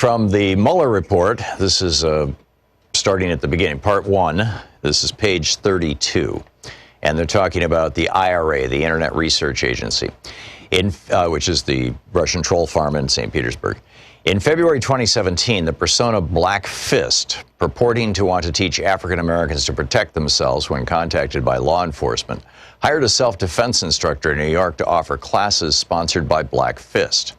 from the Mueller report. This is starting at the beginning, part 1. This is page 32. And they're talking about the IRA, the Internet Research Agency, which is the Russian troll farm in St. Petersburg. In February 2017, the persona Black Fist, purporting to want to teach African Americans to protect themselves when contacted by law enforcement, hired a self-defense instructor in New York to offer classes sponsored by Black Fist.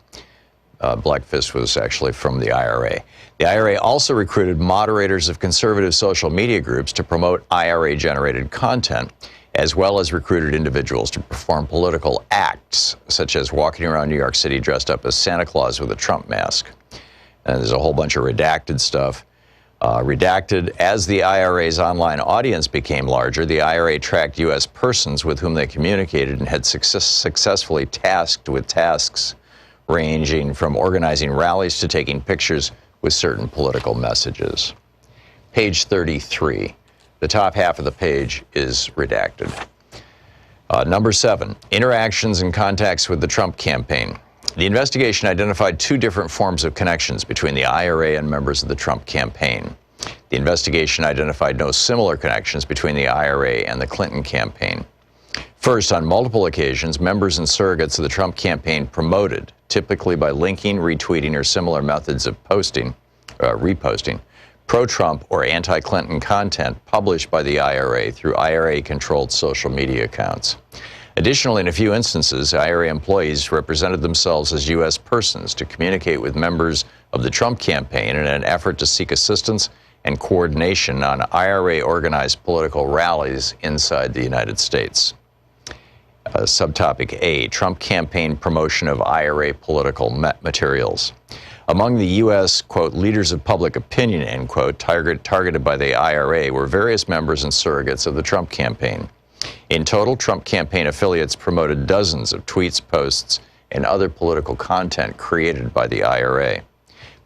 Black Fist was actually from the IRA. The IRA also recruited moderators of conservative social media groups to promote IRA-generated content, as well as recruited individuals to perform political acts, such as walking around New York City dressed up as Santa Claus with a Trump mask. And there's a whole bunch of redacted stuff. Redacted, as the IRA's online audience became larger, the IRA tracked U.S. persons with whom they communicated and had successfully tasked with tasks ranging from organizing rallies to taking pictures with certain political messages. Page 33. The top half of the page is redacted. Number 7, interactions and contacts with the Trump campaign. The investigation identified 2 different forms of connections between the IRA and members of the Trump campaign. The investigation identified no similar connections between the IRA and the Clinton campaign. First, on multiple occasions, members and surrogates of the Trump campaign promoted, typically by linking, retweeting, or similar methods of reposting, pro-Trump or anti-Clinton content published by the IRA through IRA-controlled social media accounts. Additionally, in a few instances, IRA employees represented themselves as U.S. persons to communicate with members of the Trump campaign in an effort to seek assistance and coordination on IRA-organized political rallies inside the United States. Subtopic A, Trump campaign promotion of IRA political materials. Among the U.S., quote, leaders of public opinion, end quote, targeted by the IRA were various members and surrogates of the Trump campaign. In total, Trump campaign affiliates promoted dozens of tweets, posts, and other political content created by the IRA.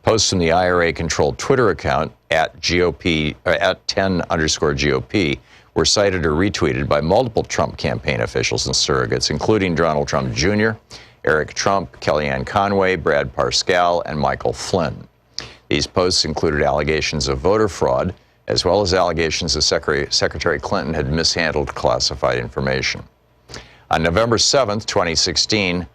Posts from the IRA-controlled Twitter account at 10_GOP were cited or retweeted by multiple Trump campaign officials and surrogates, including Donald Trump Jr., Eric Trump, Kellyanne Conway, Brad Parscale, and Michael Flynn. These posts included allegations of voter fraud, as well as allegations that Secretary Clinton had mishandled classified information. On November 7th, 2016,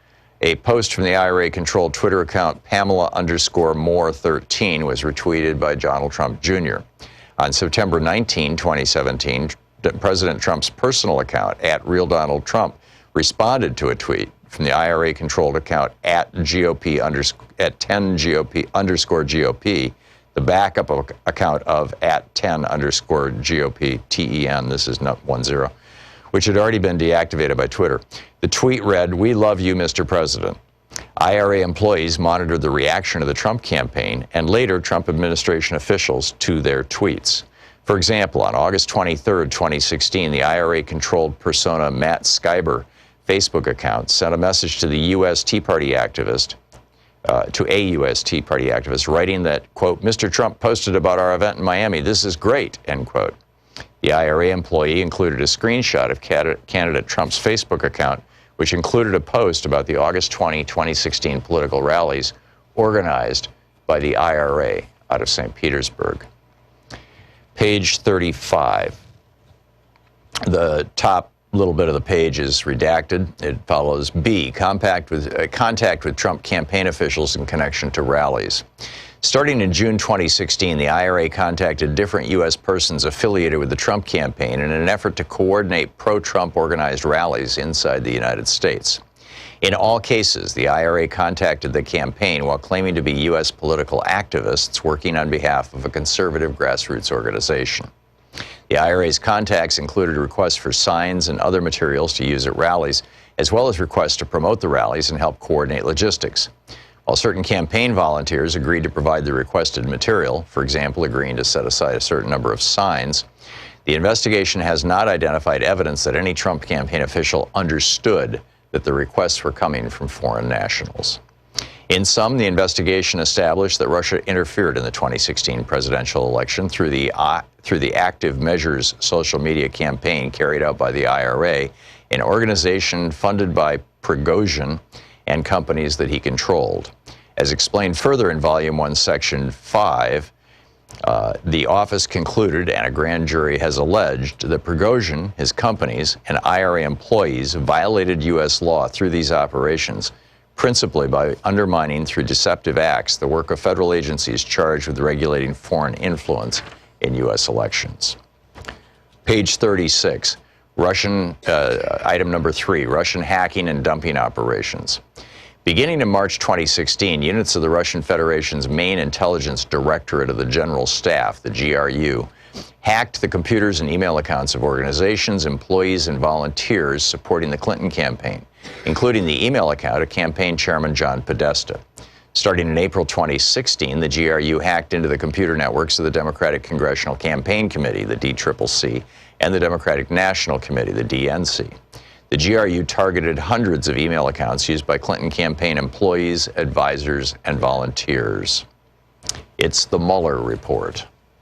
a post from the IRA-controlled Twitter account Pamela_Moore13 was retweeted by Donald Trump Jr. On September 19, 2017, President Trump's personal account at @RealDonaldTrump responded to a tweet from the IRA-controlled account at 10_GOP, the backup account of at 10_GOP TEN, this is not 10, which had already been deactivated by Twitter. The tweet read, "We love you, Mr. President." IRA employees monitored the reaction of the Trump campaign and later Trump administration officials to their tweets. For example, on August 23, 2016, the IRA-controlled persona Matt Skyber Facebook account sent a message to the U.S. Tea Party activist, writing that, quote, "Mr. Trump posted about our event in Miami. This is great," end quote. The IRA employee included a screenshot of candidate Trump's Facebook account, which included a post about the August 20, 2016 political rallies organized by the IRA out of St. Petersburg. Page 35. The top little bit of the page is redacted. It follows B, contact with Trump campaign officials in connection to rallies. Starting in June 2016, the IRA contacted different U.S. persons affiliated with the Trump campaign in an effort to coordinate pro-Trump organized rallies inside the United States. In all cases, the IRA contacted the campaign while claiming to be U.S. political activists working on behalf of a conservative grassroots organization. The IRA's contacts included requests for signs and other materials to use at rallies, as well as requests to promote the rallies and help coordinate logistics. While certain campaign volunteers agreed to provide the requested material, for example, agreeing to set aside a certain number of signs, the investigation has not identified evidence that any Trump campaign official understood that the requests were coming from foreign nationals. In sum, the investigation established that Russia interfered in the 2016 presidential election through the Active Measures social media campaign carried out by the IRA, an organization funded by Prigozhin and companies that he controlled. As explained further in Volume 1, Section 5, the office concluded, and a grand jury has alleged, that Prigozhin, his companies, and IRA employees violated U.S. law through these operations, principally by undermining through deceptive acts the work of federal agencies charged with regulating foreign influence in U.S. elections. Page 36, item number 3, Russian hacking and dumping operations. Beginning in March 2016, units of the Russian Federation's main intelligence directorate of the General Staff, the GRU, hacked the computers and email accounts of organizations, employees, and volunteers supporting the Clinton campaign, including the email account of campaign chairman John Podesta. Starting in April 2016, the GRU hacked into the computer networks of the Democratic Congressional Campaign Committee, the DCCC, and the Democratic National Committee, the DNC. The GRU targeted hundreds of email accounts used by Clinton campaign employees, advisors, and volunteers. It's the Mueller report.